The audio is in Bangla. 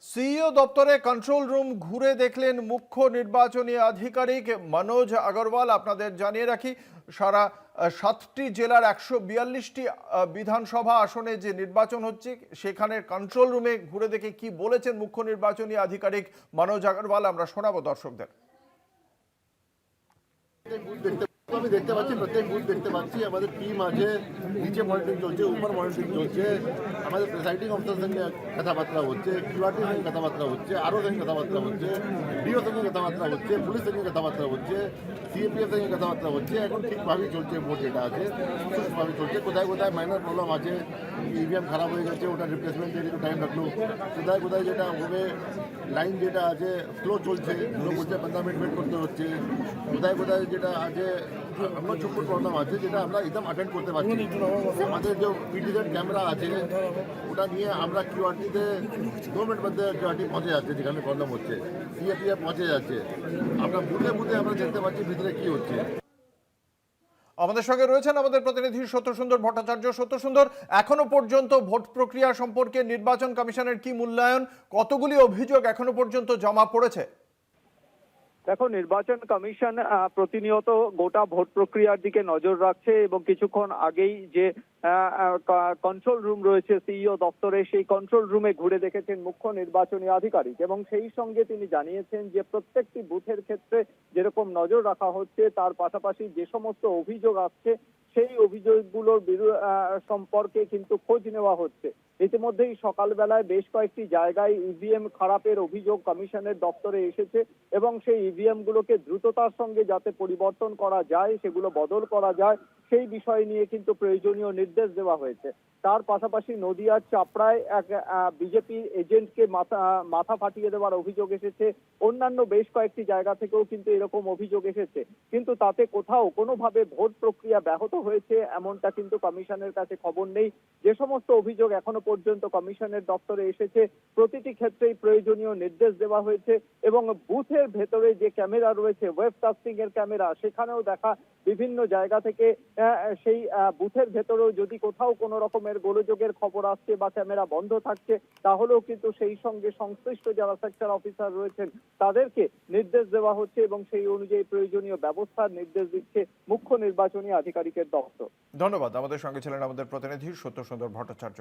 সিইও দপ্তরে কন্ট্রোল রুম ঘুরে দেখলেন মুখ্য নির্বাচনী আধিকারিক মনোজ আগরওয়াল। আপনাদের জানিয়ে রাখি, সারা 7টি জেলার 142টি বিধানসভা আসনে যে নির্বাচন হচ্ছে সেখানে কন্ট্রোল রুমে ঘুরে দেখে কি বলেছেন মুখ্য নির্বাচনী আধিকারিক মনোজ আগরওয়াল আমরা শোনাবো দর্শকদের। আমি দেখতে পাচ্ছি, প্রত্যেক বুথ দেখতে পাচ্ছি আমাদের টিম আছে, নিচে মনিটরিং চলছে, উপর মনিটরিং চলছে, আমাদের প্রেসাইডিং অফিসার সঙ্গে কথাবার্তা হচ্ছে, কিউআরটির সঙ্গে কথাবার্তা হচ্ছে, আরও সঙ্গে কথাবার্তা হচ্ছে, ডিও সঙ্গে কথাবার্তা হচ্ছে, পুলিশ সঙ্গে কথাবার্তা হচ্ছে, সিএপিএফ সঙ্গে কথাবার্তা হচ্ছে। এখন ঠিকভাবেই চলছে, ভোট যেটা আছে সুস্থভাবে চলছে। কোথায় কোথায় মাইনর প্রবলেম আছে, ইভিএম খারাপ হয়ে গেছে, ওটা রিপ্লেসমেন্টে একটু টাইম রাখলো। কোথায় কোথায় যেটা হবে, লাইন যেটা আছে স্লো চলছে, লোক বলছে 15 মিনিট ওয়েট করতে হচ্ছে। কোথায় কোথায় যেটা আছে আমরা ছোট্ট প্রবলেম আছে যেটা আমরা একদম অ্যাটেন্ড করতে পারছি। আমাদের যে পিটিজেড ক্যামেরা আছে ওটা নিয়ে আমরা কিউআরটিতে 2 মিনিট মধ্যে কিউআরটি পৌঁছে যাচ্ছে, যেখানে প্রবলেম হচ্ছে সিএপিএফ পৌঁছে যাচ্ছে। আমরা বুথে বুথে আমরা দেখতে পাচ্ছি ভিতরে কি হচ্ছে। আমাদের সঙ্গে রয়েছেন আমাদের প্রতিনিধি সত্যসুন্দর ভট্টাচার্য। সত্যসুন্দর, এখনো পর্যন্ত ভোট প্রক্রিয়া সম্পর্কে নির্বাচন কমিশনের কি মূল্যায়ন, কতগুলি অভিযোগ এখনো পর্যন্ত জমা পড়েছে? দেখো, নির্বাচন কমিশন প্রতিনিয়ত গোটা ভোট প্রক্রিয়ার দিকে নজর রাখছে এবং কিছুক্ষণ আগেই যে কন্ট্রোল রুম রয়েছে সিইও দপ্তরে, সেই কন্ট্রোল রুমে ঘুরে দেখেছেন মুখ্য নির্বাচনী আধিকারিক এবং সেই সঙ্গে তিনি জানিয়েছেন যে প্রত্যেকটি বুথের ক্ষেত্রে যেরকম নজর রাখা হচ্ছে, তার পাশাপাশি যে সমস্ত অভিযোগ আসছে সেই অভিযোগগুলোর সম্পর্কে কিন্তু খোঁজ নেওয়া হচ্ছে। ইতিমধ্যেই সকালবেলায় বেশ কয়েকটি জায়গায় ইভিএম খারাপের অভিযোগ কমিশনের দপ্তরে এসেছে এবং সেই ইভিএম গুলোকে দ্রুততার সঙ্গে যাতে পরিবর্তন করা যায়, সেগুলো বদল করা যায়, সেই বিষয় নিয়ে কিন্তু প্রয়োজনীয় নির্দেশ দেওয়া হয়েছে। তার পাশাপাশি নদিয়ার চাপড়ায় এক বিজেপি এজেন্টকে মাথা ফাটিয়ে দেওয়ার অভিযোগ এসেছে। অন্যান্য বেশ কয়েকটি জায়গা থেকেও কিন্তু এরকম অভিযোগ এসেছে, কিন্তু তাতে কোথাও কোনোভাবে ভোট প্রক্রিয়া ব্যাহত হয়েছে এমনটা কিন্তু কমিশনের কাছে খবর নেই। যে সমস্ত অভিযোগ এখনো পর্যন্ত কমিশনের দপ্তরে এসেছে প্রতিটি ক্ষেত্রেই প্রয়োজনীয় নির্দেশ দেওয়া হয়েছে এবং বুথের ভেতরে যে ক্যামেরা রয়েছে, ওয়েবকাস্টিং এর ক্যামেরা, সেখানেও দেখা বিভিন্ন জায়গা থেকে সেই বুথের ভেতরেও যদি কোথাও কোনো রকমের গোলযোগের খবর আসছে বা ক্যামেরা বন্ধ থাকছে, তাহলেও কিন্তু সেই সঙ্গে সংশ্লিষ্ট যারা সেক্টর অফিসার রয়েছেন তাদেরকে নির্দেশ দেওয়া হচ্ছে এবং সেই অনুযায়ী প্রয়োজনীয় ব্যবস্থার নির্দেশ দিচ্ছে মুখ্য নির্বাচনী আধিকারিকের দপ্তর। ধন্যবাদ। আমাদের সঙ্গে ছিলেন আমাদের প্রতিনিধি সত্যসুন্দর ভট্টাচার্য।